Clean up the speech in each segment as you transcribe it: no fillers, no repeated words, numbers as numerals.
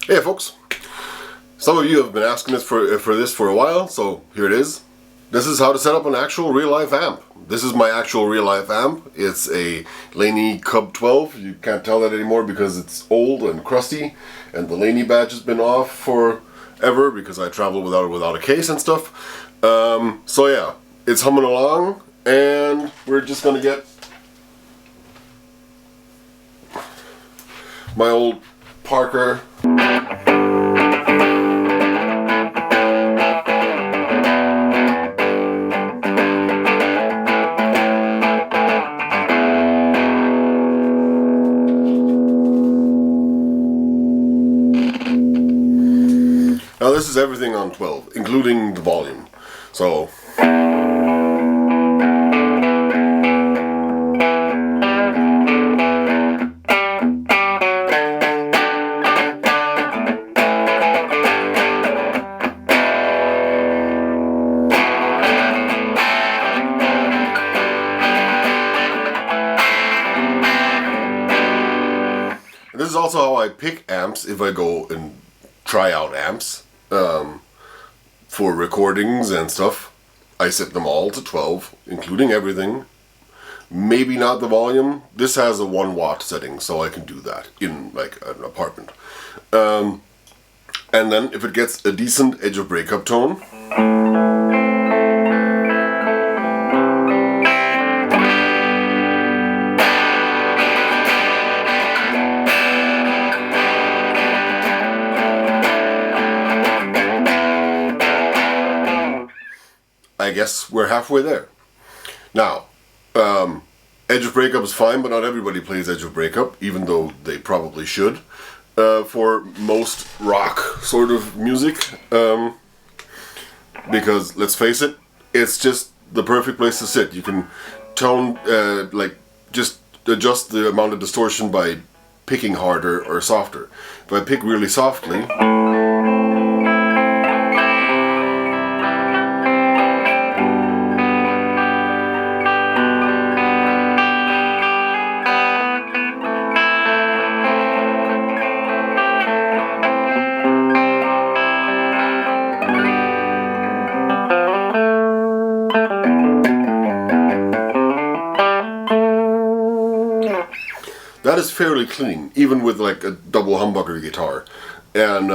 Hey folks, some of you have been asking this for this for a while, so here it is. This is how to set up an actual real life amp. This is my actual real life amp. It's a Laney Cub 12. You can't tell that anymore because it's old and crusty, and the Laney badge has been off forever because I travel without a case and stuff. So yeah, it's humming along, and we're just gonna get my old Parker. Now this is everything on 12, including the volume. So this is also how I pick amps if I go and try out amps. For recordings and stuff, I set them all to 12, including everything. Maybe not the volume. This has a 1 watt setting, so I can do that in like an apartment. And then if it gets a decent edge of breakup tone, I guess we're halfway there. Now, edge of breakup is fine, but not everybody plays edge of breakup, even though they probably should. For most rock sort of music, because let's face it, it's just the perfect place to sit. You can tone, just adjust the amount of distortion by picking harder or softer. If I pick really softly, that is fairly clean, even with like a double humbucker guitar. And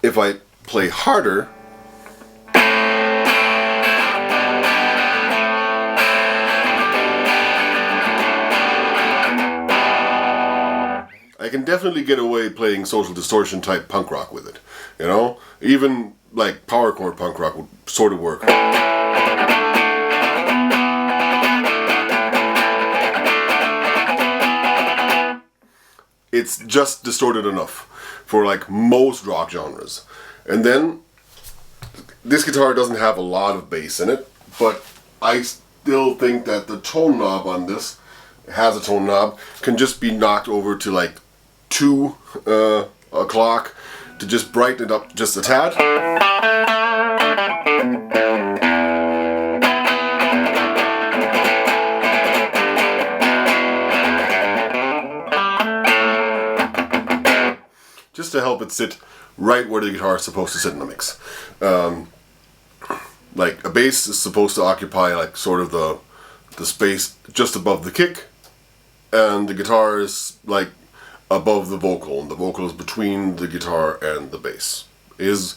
if I play harder, I can definitely get away playing social distortion type punk rock with it. You know, even like power chord punk rock would sort of work. It's just distorted enough for like most rock genres. And then this guitar doesn't have a lot of bass in it, but I still think that the tone knob on this, has a tone knob, can just be knocked over to like 2 o'clock to just brighten it up just a tad. Just to help it sit right where the guitar is supposed to sit in the mix. Like a bass is supposed to occupy like sort of the space just above the kick, and the guitar is like above the vocal, and the vocal is between the guitar and the bass. Is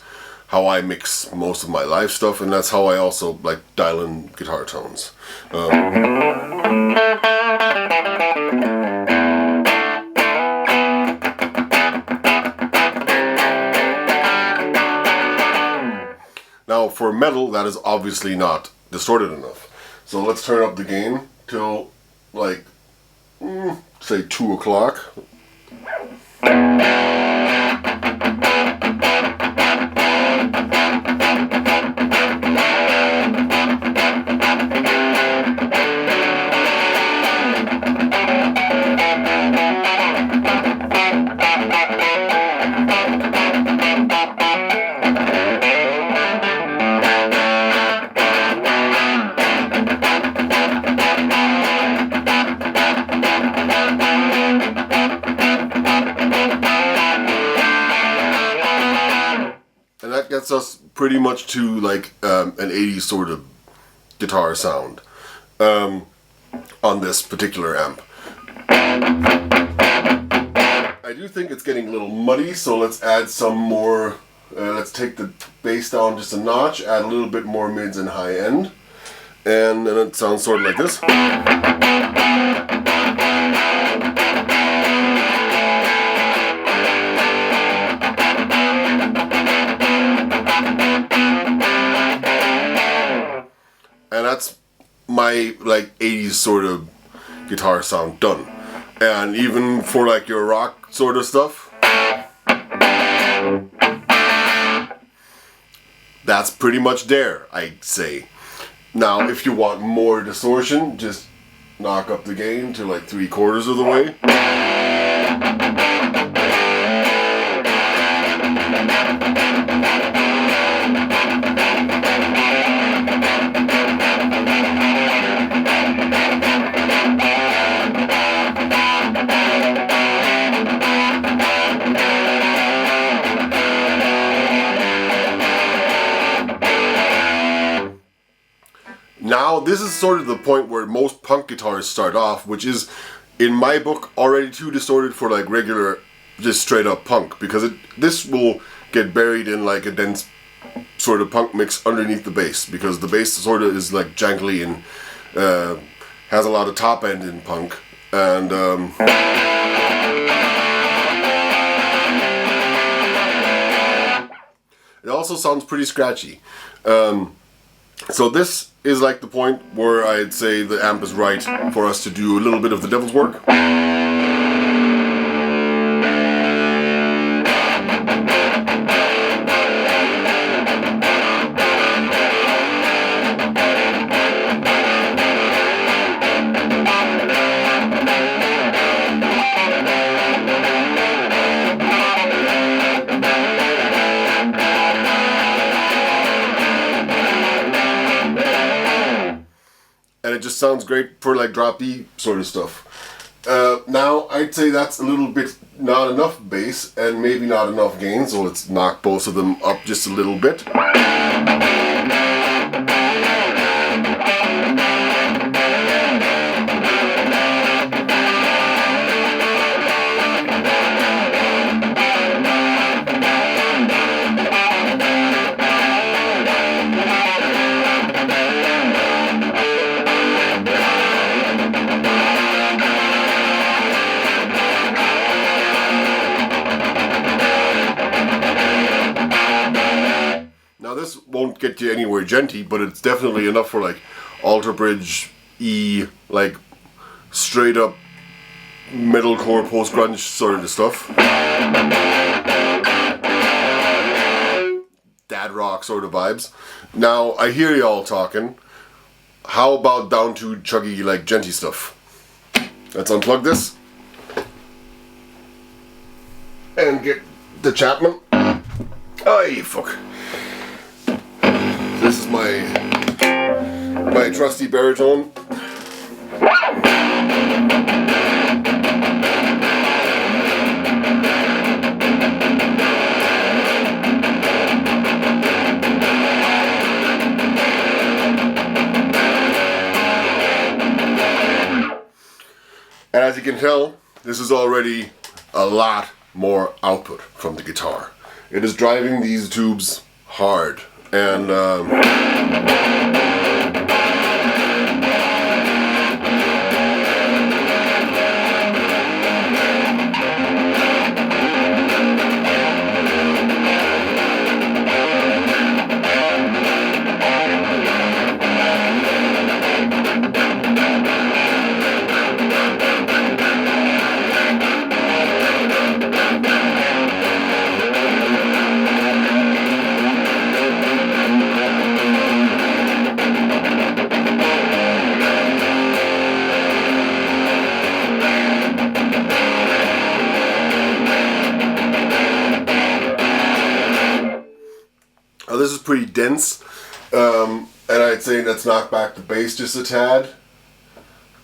how I mix most of my live stuff, and that's how I also like dial in guitar tones. Now for metal, that is obviously not distorted enough. So let's turn up the gain till like, say 2 o'clock. gets us pretty much to like an 80s sort of guitar sound on this particular amp. I do think it's getting a little muddy, so let's add some more. Let's take the bass down just a notch, add a little bit more mids and high end, and then it sounds sort of like this. And that's my like 80s sort of guitar sound done. And even for like your rock sort of stuff, that's pretty much there, I'd say. Now, if you want more distortion, just knock up the gain to like 3/4 of the way. Now, this is sort of the point where most punk guitars start off, which is, in my book, already too distorted for like regular, just straight up punk, because this will get buried in like a dense sort of punk mix underneath the bass, because the bass sort of is like jangly and has a lot of top end in punk, and it also sounds pretty scratchy. So this is like the point where I'd say the amp is right for us to do a little bit of the devil's work. And it just sounds great for like drop E sort of stuff. Now I'd say that's a little bit not enough bass and maybe not enough gain, so let's knock both of them up just a little bit. Now this won't get you anywhere genty, but it's definitely enough for like alter bridge E, like straight up metalcore post grunge sort of stuff. Dad rock sort of vibes. Now I hear y'all talking. How about down to chuggy like genty stuff? Let's unplug this and get the Chapman. Oh, you fuck. This is my trusty baritone. And as you can tell, this is already a lot more output from the guitar. It is driving these tubes hard. And this is pretty dense, and I'd say let's knock back the bass just a tad,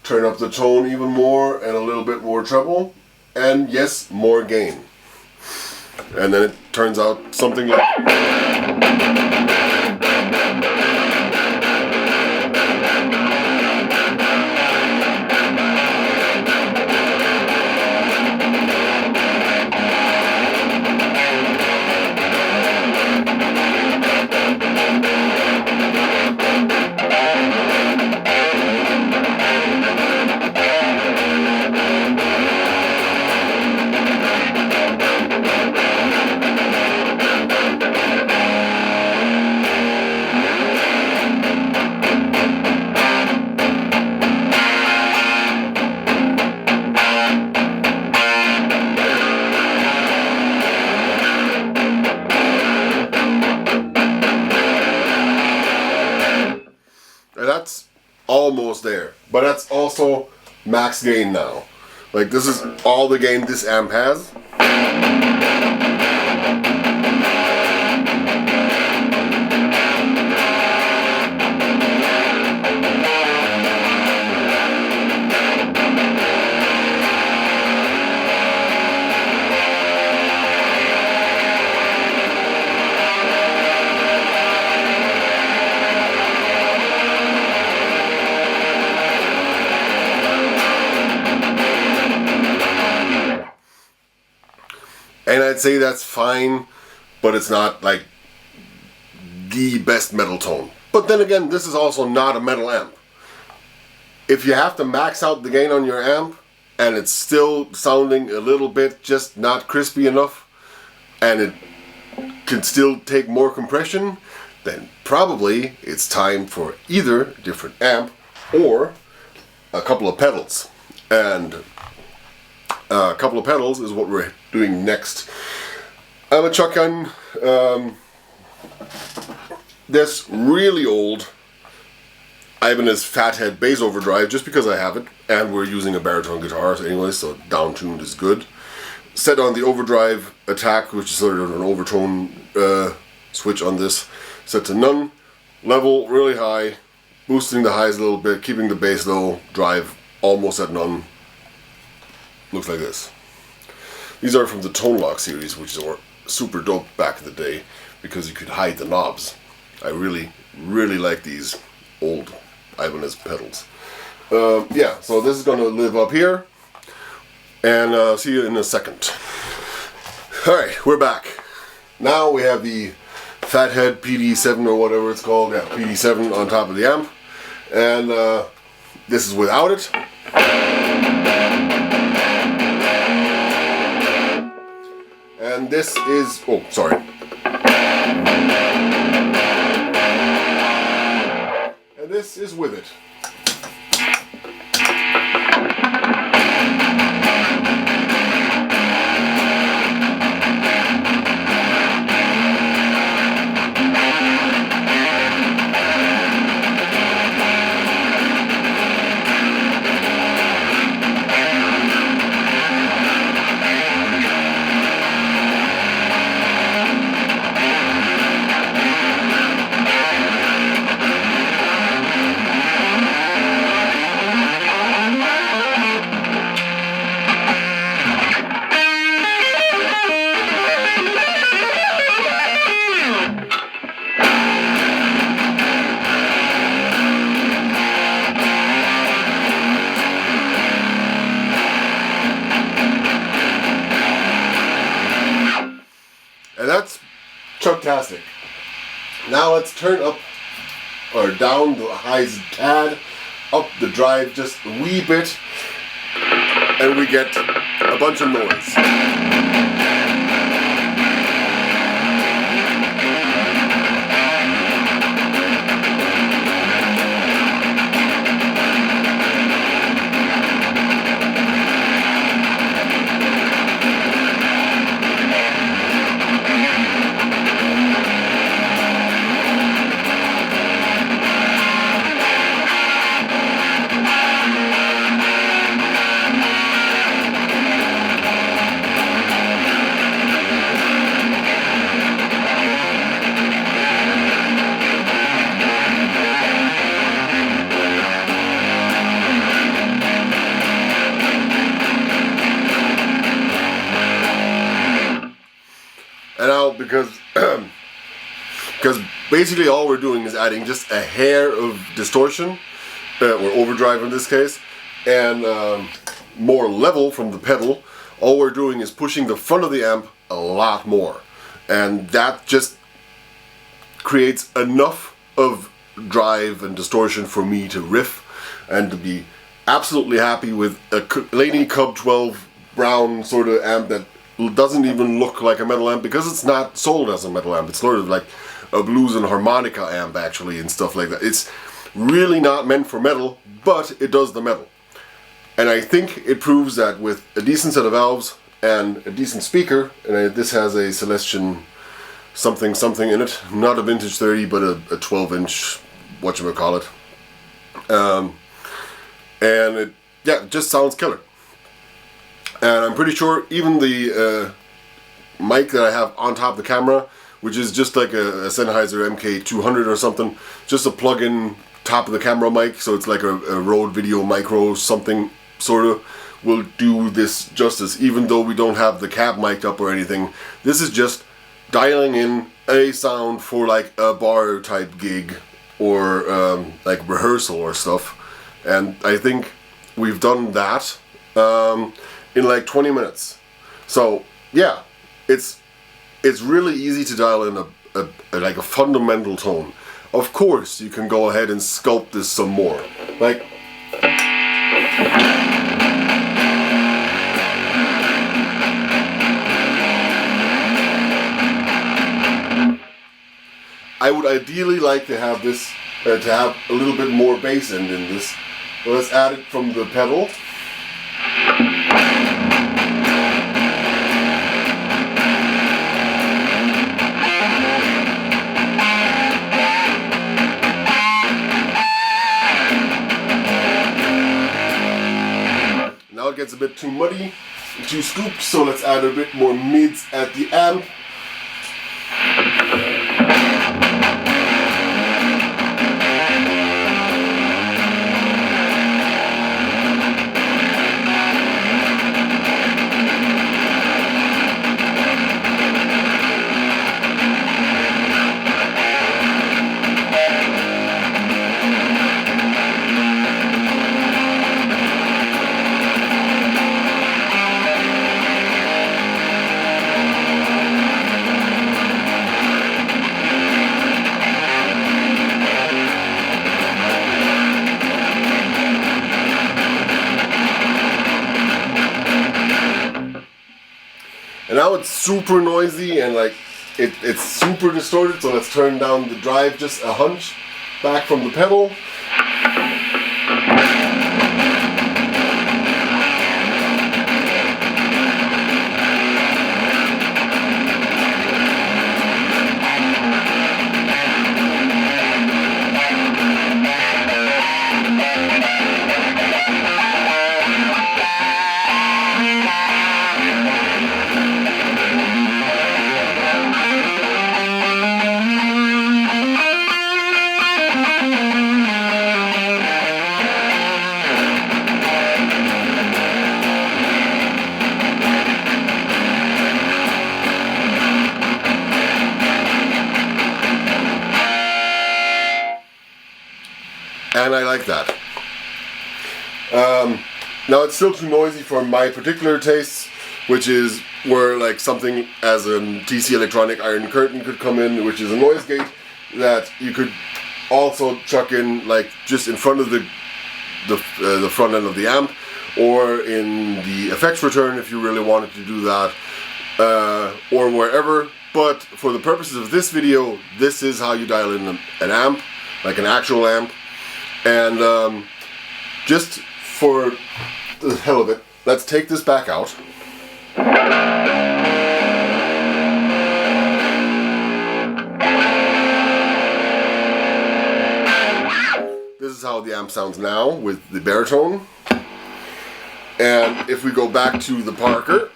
turn up the tone even more, and a little bit more treble, and yes, more gain. And then it turns out something like... That's almost there, but that's also max gain now. Like, this is all the gain this amp has. And I'd say that's fine, but it's not like the best metal tone. But then again, this is also not a metal amp. If you have to max out the gain on your amp and it's still sounding a little bit just not crispy enough and it can still take more compression, then probably it's time for either a different amp or a couple of pedals. And a couple of pedals is what we're doing next. I'm a chucking this really old Ibanez Fathead bass overdrive just because I have it, and we're using a baritone guitar anyway, so down-tuned is good. Set on the overdrive attack, which is sort of an overtone switch on this, set to none. Level really high, boosting the highs a little bit, keeping the bass low, drive almost at none. Looks like this. These are from the Tone Lock series, which were super dope back in the day because you could hide the knobs. I really, really like these old Ibanez pedals. Yeah, so this is going to live up here, and see you in a second. Alright, we're back. Now we have the Fathead PD7 or whatever it's called, yeah, PD7 on top of the amp, and this is without it. And this is, oh, sorry. And this is with it. And that's chucktastic. Now let's turn up or down the highs a tad, up the drive just a wee bit, and we get a bunch of noise. And now, because because basically all we're doing is adding just a hair of distortion, or overdrive in this case, and more level from the pedal. All we're doing is pushing the front of the amp a lot more, and that just creates enough of drive and distortion for me to riff and to be absolutely happy with a Laney Cub 12 brown sort of amp that doesn't even look like a metal amp, because it's not sold as a metal amp. It's sort of like a blues and harmonica amp actually and stuff like that. It's really not meant for metal, but it does the metal. And I think it proves that with a decent set of valves and a decent speaker, and this has a Celestion something in it, not a vintage 30 but a 12-inch whatchamacallit, and it just sounds killer. And I'm pretty sure even the mic that I have on top of the camera, which is just like a Sennheiser MK200 or something, just a plug-in top of the camera mic, so it's like a Rode Video Micro something sort of, will do this justice. Even though we don't have the cab mic up or anything, this is just dialing in a sound for like a bar type gig or like rehearsal or stuff. And I think we've done that in like 20 minutes. So yeah, it's really easy to dial in a fundamental tone. Of course, you can go ahead and sculpt this some more. Like, I would ideally like to have this, to have a little bit more bass end in this. So let's add it from the pedal. Now it gets a bit too muddy, too scooped, so let's add a bit more mids at the amp. And now it's super noisy and like it's super distorted, so let's turn down the drive just a hunch back from the pedal. And I like that. Now it's still too noisy for my particular tastes, which is where like something as a TC Electronic Iron Curtain could come in, which is a noise gate that you could also chuck in like just in front of the front end of the amp, or in the effects return if you really wanted to do that, or wherever. But for the purposes of this video, this is how you dial in an amp, like an actual amp. And just for the hell of it, let's take this back out. This is how the amp sounds now with the baritone. And if we go back to the Parker,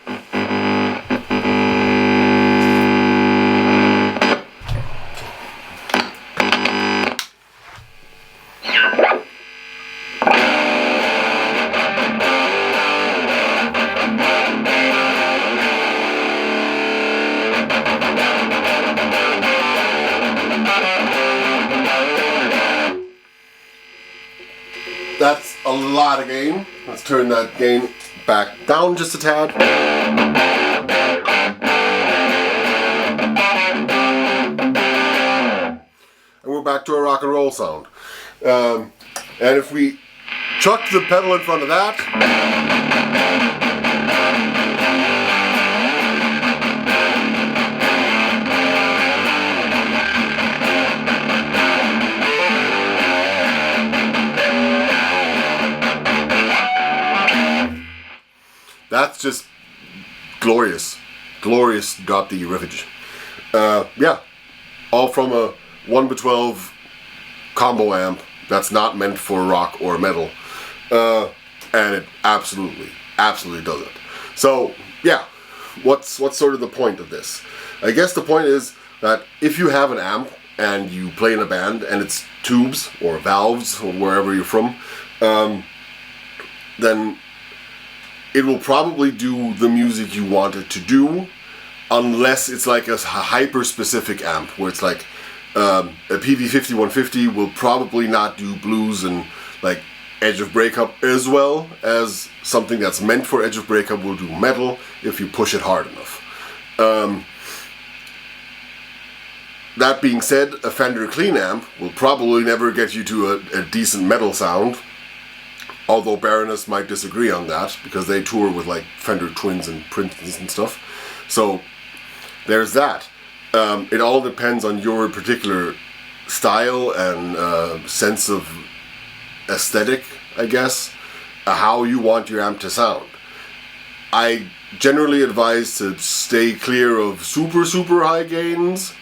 a lot of gain. Let's turn that gain back down just a tad. And we're back to a rock and roll sound. And if we chuck the pedal in front of that, that's just glorious. Glorious drop D riffage. Yeah, all from a 1x12 combo amp that's not meant for rock or metal. And it absolutely does it. So yeah, what's sort of the point of this? I guess the point is that if you have an amp and you play in a band and it's tubes or valves or wherever you're from, then it will probably do the music you want it to do, unless it's like a hyper-specific amp, where it's like a PV5150 will probably not do blues and like Edge of Breakup as well as something that's meant for Edge of Breakup will do metal if you push it hard enough. That being said, a Fender clean amp will probably never get you to a decent metal sound, although Baroness might disagree on that, because they tour with like Fender Twins and Princetons and stuff. So there's that. It all depends on your particular style and sense of aesthetic, I guess, how you want your amp to sound. I generally advise to stay clear of super high gains,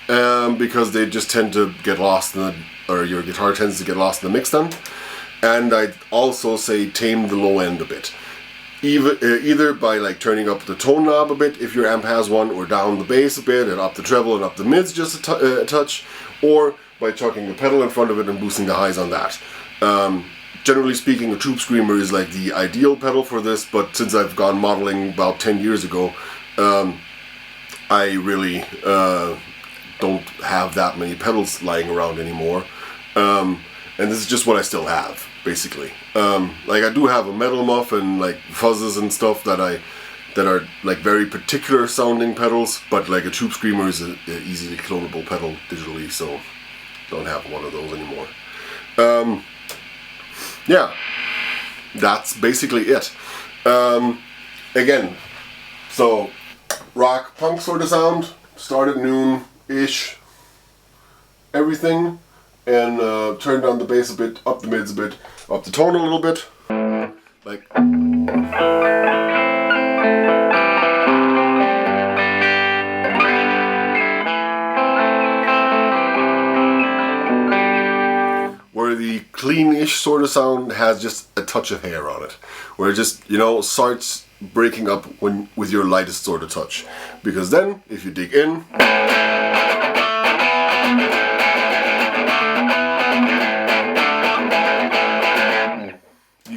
because they just tend to get lost in or your guitar tends to get lost in the mix then. And I'd also say tame the low end a bit. Either by like turning up the tone knob a bit if your amp has one, or down the bass a bit and up the treble and up the mids just a touch, or by chucking the pedal in front of it and boosting the highs on that. Generally speaking, a Tube Screamer is like the ideal pedal for this, but since I've gone modeling about 10 years ago, I really don't have that many pedals lying around anymore. And this is just what I still have, basically. Like I do have a metal muff and like fuzzes and stuff that are like very particular sounding pedals, but like a Tube Screamer is an easily clonable pedal digitally, so don't have one of those anymore. Yeah, that's basically it. Again, so rock punk sort of sound, start at noon-ish, everything. And turn down the bass a bit, up the mids a bit, up the tone a little bit, like. Where the clean-ish sort of sound has just a touch of hair on it, where it just, you know, starts breaking up with your lightest sort of touch, because then if you dig in,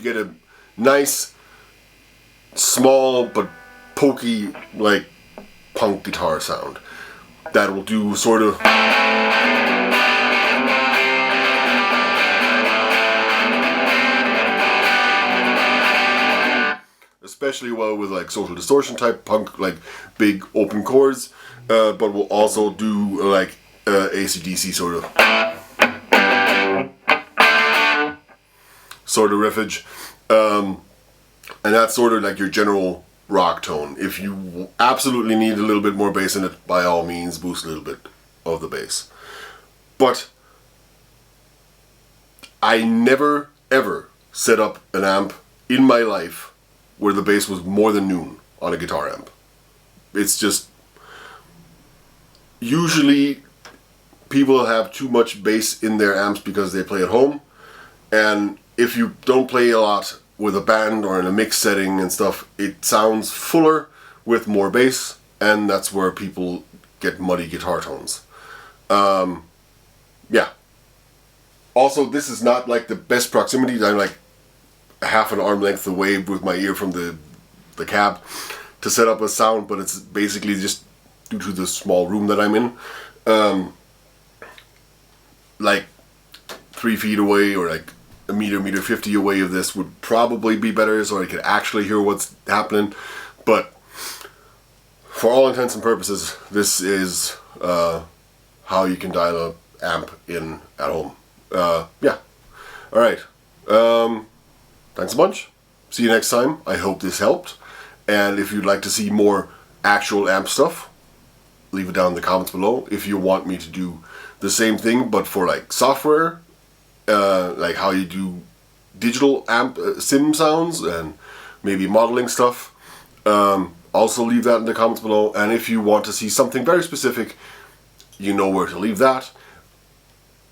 get a nice, small but pokey, like punk guitar sound that will do sort of especially well with like Social Distortion type punk, like big open chords, but will also do like AC/DC sort of riffage, and that's sort of like your general rock tone. If you absolutely need a little bit more bass in it, by all means boost a little bit of the bass. But I never ever set up an amp in my life where the bass was more than noon on a guitar amp. It's just, usually people have too much bass in their amps because they play at home, and if you don't play a lot with a band or in a mix setting and stuff, it sounds fuller with more bass, and that's where people get muddy guitar tones. Yeah. Also, this is not like the best proximity. I'm like half an arm length away with my ear from the cab to set up a sound, but it's basically just due to the small room that I'm in. Like 3 feet away, or like a meter 50 away of this would probably be better, so I could actually hear what's happening. But for all intents and purposes, this is how you can dial a amp in at home. Yeah. Alright. Thanks a bunch. See you next time. I hope this helped. And if you'd like to see more actual amp stuff, leave it down in the comments below. If you want me to do the same thing but for like software, like how you do digital amp sim sounds and maybe modeling stuff, also leave that in the comments below. And if you want to see something very specific, you know where to leave that.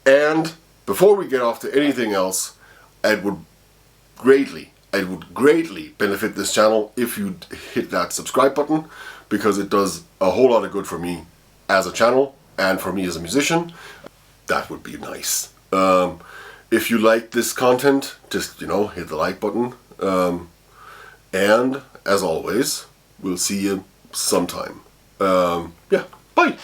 And before we get off to anything else, it would greatly benefit this channel if you hit that subscribe button, because it does a whole lot of good for me as a channel and for me as a musician. That would be nice. If you like this content, just, you know, hit the like button. And as always, we'll see you sometime. Yeah, bye.